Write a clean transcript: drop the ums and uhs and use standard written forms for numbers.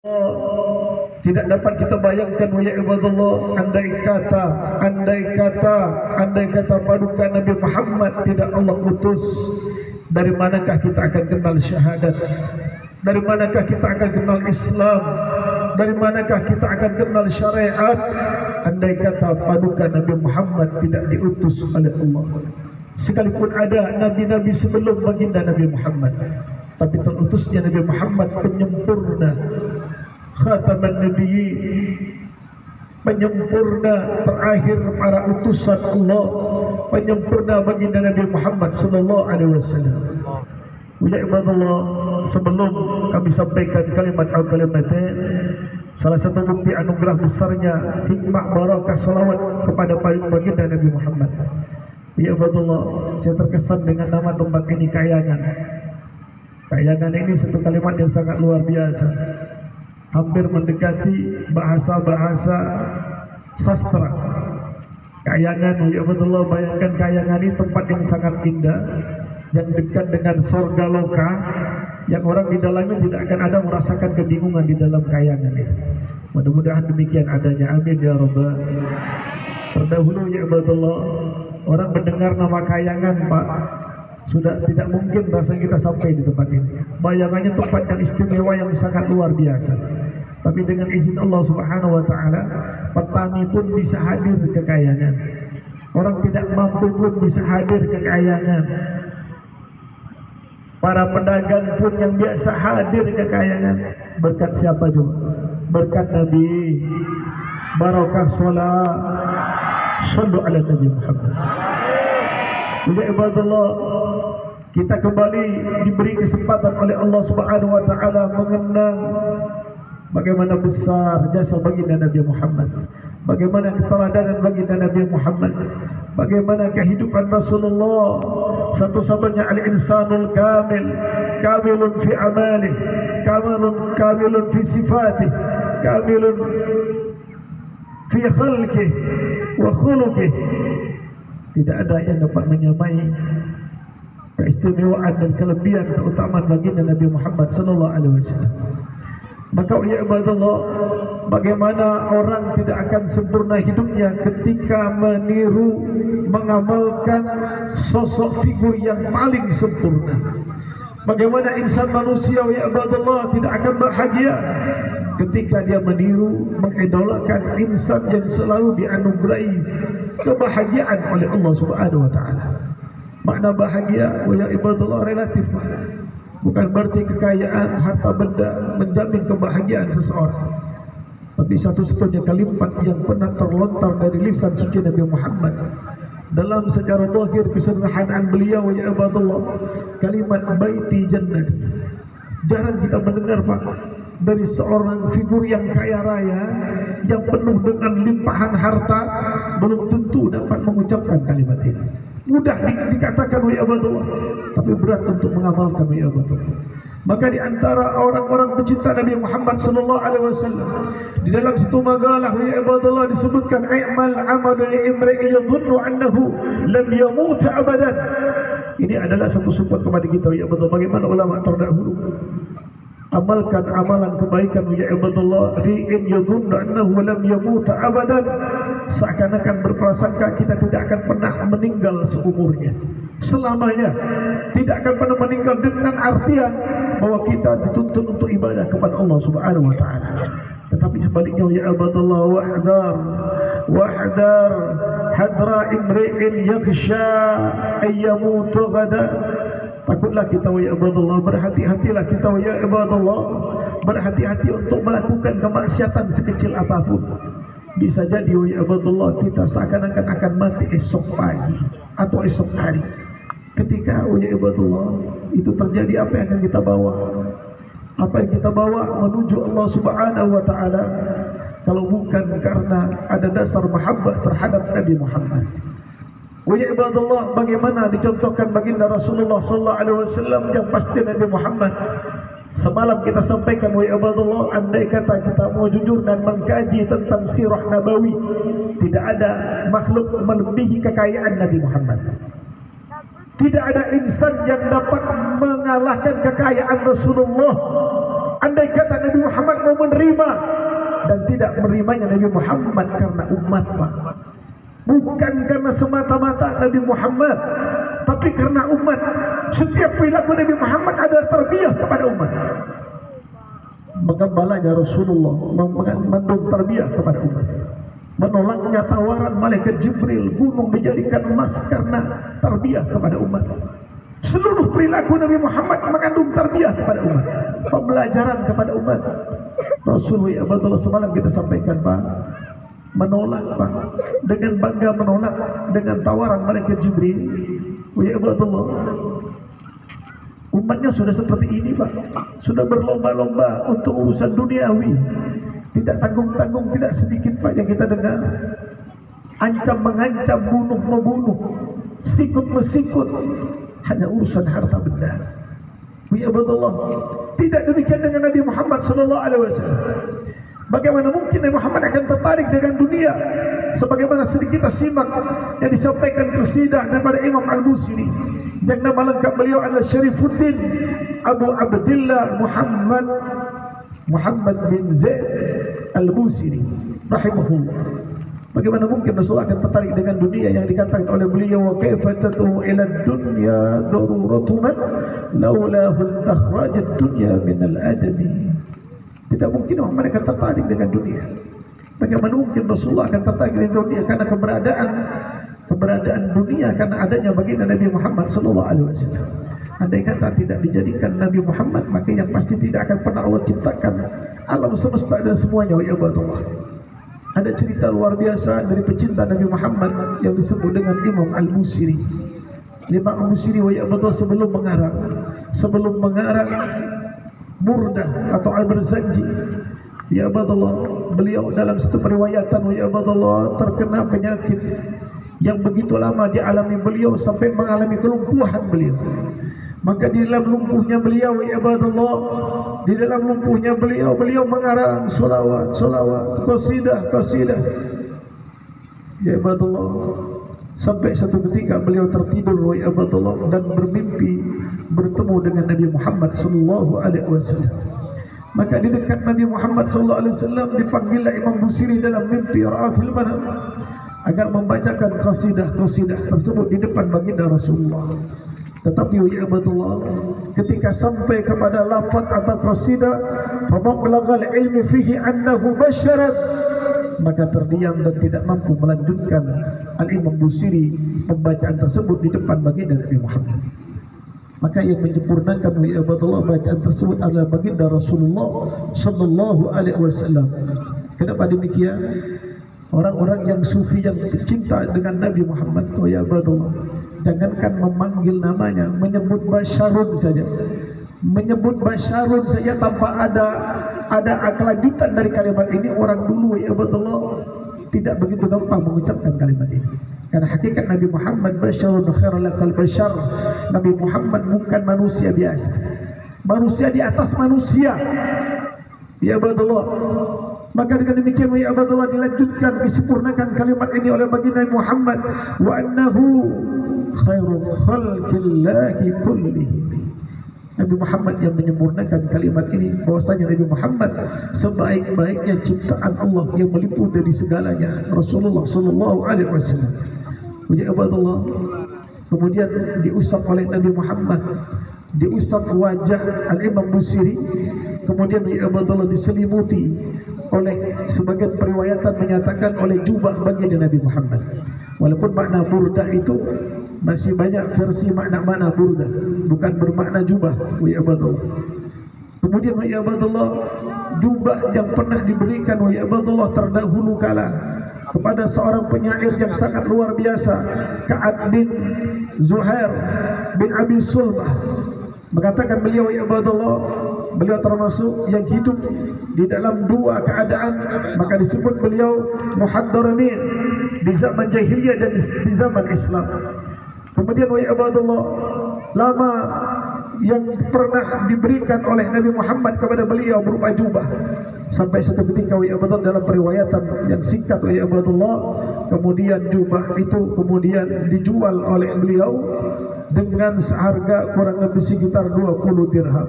Tidak dapat kita bayangkan ya ibadallah, andai kata paduka Nabi Muhammad tidak Allah utus, dari manakah kita akan kenal syahadat? Dari manakah kita akan kenal Islam? Dari manakah kita akan kenal syariat? Andai kata paduka Nabi Muhammad tidak diutus oleh Allah. Sekalipun ada nabi-nabi sebelum baginda Nabi Muhammad, tapi terutusnya Nabi Muhammad penyempurna, khataman nabiyyin, penyempurna terakhir para utusan Allah, penyempurna baginda Nabi Muhammad sallallahu alaihi wasallam. Ya ibadallah, sebelum kami sampaikan kalimat al-kalimatain, salah satu bukti anugerah besarnya hikmah barakah salawat kepada baginda Nabi Muhammad. Ya ibadallah, saya terkesan dengan nama tempat ini Kayangan. Kayangan ini satu kalimat yang sangat luar biasa, hampir mendekati bahasa-bahasa sastra. Kayangan, ya betul, bayangkan Kayangan ini tempat yang sangat indah, yang dekat dengan surga loka, yang orang di dalamnya tidak akan ada merasakan kebingungan di dalam Kayangan itu. Mudah-mudahan demikian adanya, amin ya rabbal. Terdahulu ya betul, orang mendengar nama Kayangan, Pak, sudah tidak mungkin rasanya kita sampai di tempat ini. Bayangannya tempat yang istimewa, yang sangat luar biasa. Tapi dengan izin Allah Subhanahu wa taala, petani pun bisa hadir ke Kayangan. Orang tidak mampu pun bisa hadir ke Kayangan. Para pedagang pun yang biasa hadir ke Kayangan. Berkat siapa juga? Berkat Nabi. Barakah sholat. Sallu ala Nabi Muhammad. Ya ibadallah, kita kembali diberi kesempatan oleh Allah Subhanahu wa taala mengenang bagaimana besar jasa baginda Nabi Muhammad, bagaimana keteladanan baginda Nabi Muhammad, bagaimana kehidupan Rasulullah, satu-satunya al-insanul kamil, kamilun fi amalih, kamilun fi sifatih, kamilun fi khalqih wa khuluqih. Tidak ada yang dapat menyamai keistimewaan dan kelebihan keutamaan baginda Nabi Muhammad sallallahu alaihi wasallam. Maka ya ibadallah, bagaimana orang tidak akan sempurna hidupnya ketika meniru, mengamalkan sosok figur yang paling sempurna. Bagaimana insan manusia ya ibadallah tidak akan bahagia ketika dia meniru, mengidolakan insan yang selalu dianugerahi kebahagiaan oleh Allah Subhanahu wa taala. Makna bahagia ya ibadallah relatif, bukan berarti kekayaan, harta benda menjamin kebahagiaan seseorang. Tapi satu-satunya kalimat yang pernah terlontar dari lisan suci Nabi Muhammad dalam secara zahir kesederhanaan beliau ya ibadallah, kalimat baiti jannati. Jarang kita mendengar, Pak, dari seorang figur yang kaya raya, yang penuh dengan limpahan harta, belum tentu dapat mengucapkan kalimat ini. Mudah dikatakan wa abadullah, tapi berat untuk mengamalkan wa abadullah. Maka di antara orang-orang pecinta Nabi Muhammad sallallahu alaihi wasallam, di dalam satu makalah wa abadullah disebutkan i'mal amalu imri'in yadhunnu annahu lam yamut abadan. Ini adalah satu support kepada kita ya abadullah, bagaimana ulama terdahulu. Amalkan amalan kebaikan ya ibadallah, ri'in yadhunnu annahu lam yamut abadan, seakan-akan berprasangka kita tidak akan pernah meninggal seumurnya, selamanya tidak akan pernah meninggal, dengan artian bahwa kita dituntut untuk ibadah kepada Allah Subhanahu wa taala. Tetapi sebaliknya ya ibadallah, wahdar hadra imri'in yakhsha ayyamutu ghadan. Takutlah kita ya ibadallah, berhati-hatilah kita ya ibadallah, berhati-hati untuk melakukan kemaksiatan sekecil apapun. Bisa jadi ya ibadallah kita seakan-akan akan mati esok pagi atau esok hari. Ketika ya ibadallah itu terjadi, apa yang akan kita bawa? Apa yang kita bawa menuju Allah Subhanahu wa taala kalau bukan karena ada dasar mahabbah terhadap Nabi Muhammad. Ya ibadallah, bagaimana dicontohkan baginda Rasulullah sallallahu alaihi wasallam yang pasti Nabi Muhammad. Semalam kita sampaikan ya ibadallah, andai kata kita mau jujur dan mengkaji tentang sirah nabawi, tidak ada makhluk melebihi kekayaan Nabi Muhammad. Tidak ada insan yang dapat mengalahkan kekayaan Rasulullah Andai kata Nabi Muhammad mau menerima dan tidak menerimanya Nabi Muhammad karena umat, Pak. Bukan karena semata-mata Nabi Muhammad, tapi karena umat. Setiap perilaku Nabi Muhammad ada tarbiyah kepada umat. Mengembalanya Rasulullah mengandung tarbiyah kepada umat. Menolaknya tawaran malaikat Jibril gunung dijadikan emas karena tarbiyah kepada umat. Seluruh perilaku Nabi Muhammad mengandung tarbiyah kepada umat, pembelajaran kepada umat. Rasulullah Abdullah semalam kita sampaikan, Pak, menolak, Pak, dengan bangga menolak dengan tawaran malaikat Jibril. Ya Abdullah, umatnya sudah seperti ini, Pak, sudah berlomba-lomba untuk urusan duniawi, tidak tanggung-tanggung, tidak sedikit, Pak, yang kita dengar ancam mengancam, bunuh membunuh, sikut mesikut, hanya urusan harta benda. Ya Abdullah, tidak demikian dengan Nabi Muhammad sallallahu alaihi wasallam. Bagaimana mungkin Nabi Muhammad akan tertarik dengan dunia? Sebagaimana sedikit kita simak yang disampaikan qasidah daripada Imam Al-Busiri, yang nama lengkap beliau adalah Syarifuddin Abu Abdillah Muhammad bin Zaid Al-Busiri rahimahullah. Bagaimana mungkin Rasulullah akan tertarik dengan dunia yang dikatakan oleh beliau, wa kaifa tatu ila dunya daruratuman laulahu takhrajat dunya min al-adami. Tidak mungkin Muhammad akan tertarik dengan dunia. Bagaimana mungkin Rasulullah akan tertarik dengan dunia? Karena keberadaan dunia, karena adanya baginda Nabi Muhammad sallallahu alaihi wasallam. Andai kata tidak dijadikan Nabi Muhammad, maka yang pasti tidak akan pernah Allah ciptakan alam semesta dan semuanya. Ya Allah, ada cerita luar biasa dari pecinta Nabi Muhammad yang disebut dengan Imam Al-Busiri. Imam Al-Busiri wa ya'badu sebelum mengarang Burdah atau Al-Barzanji, ya Abdullah, beliau dalam satu periwayatan wa Abdullah terkena penyakit yang begitu lama dialami beliau sampai mengalami kelumpuhan beliau. Maka di dalam lumpuhnya beliau, ya Abdullah, di dalam lumpuhnya beliau mengarang solawat, qasidah, ya Abdullah, sampai satu ketika beliau tertidur, ya Abdullah, dan bermimpi bertemu dengan Nabi Muhammad sallallahu alaihi wasallam. Maka di dekat Nabi Muhammad sallallahu alaihi wasallam dipanggillah Imam Busiri dalam mimpi, ra'a fil manam, agar membacakan qasidah tersebut di depan baginda Rasulullah. Tetapi ya Abdullah, ketika sampai kepada lafaz atau qasidah, fa mablaghal ilmi fihi annahu basyaran, maka terdiam dan tidak mampu melanjutkan Al-Imam Busiri pembacaan tersebut di depan baginda Nabi Muhammad. Maka yang menyempurnakan ya Abdullah bacaan tersebut adalah baginda Rasulullah sallallahu alaihi wasallam. Kenapa demikian? Orang-orang yang sufi yang cinta dengan Nabi Muhammad, ya Abdullah, jangankan memanggil namanya, menyebut basyarun saja, tanpa ada kelanjutan dari kalimat ini, orang dulu ya Abdullah tidak begitu gampang mengucapkan kalimat ini. Karena hakikat Nabi Muhammad basyarun khairul bashar. Nabi Muhammad bukan manusia biasa, manusia di atas manusia, ya Abdullah. Maka dengan demikian ya Abdullah dilanjutkan, disempurnakan kalimat ini oleh baginda Nabi Muhammad, wa annahu khairul khalqillahi kullihim. Nabi Muhammad yang menyempurnakan kalimat ini, bahwasanya Nabi Muhammad sebaik-baiknya ciptaan Allah yang meliputi dari segalanya. Rasulullah sallallahu alaihi wasallam. Ya Abdullah, kemudian diusap oleh Nabi Muhammad, diusap wajah Al-Imam Busiri, kemudian ya Abdullah diselimuti oleh sebagian periwayatan menyatakan oleh jubah baginda Nabi Muhammad. Walaupun makna burdah itu masih banyak versi makna-makna burdah, bukan bermakna jubah, ya Abdullah. Kemudian ya Abdullah, jubah yang pernah diberikan ya Abdullah terdahulu kala kepada seorang penyair yang sangat luar biasa, Ka'ab bin Zuhair bin Abi Sulmah. Mengatakan beliau ya Abdullah, beliau termasuk yang hidup di dalam dua keadaan, maka disebut beliau muhaddaramin di zaman jahiliyah dan di zaman Islam. Kemudian ya Abdullah, lama yang pernah diberikan oleh Nabi Muhammad kepada beliau berupa jubah, sampai satu ketika ya Abdullah dalam periwayatan yang singkat ya Abdullah, kemudian jubah itu kemudian dijual oleh beliau dengan seharga kurang lebih sekitar 20 dirham.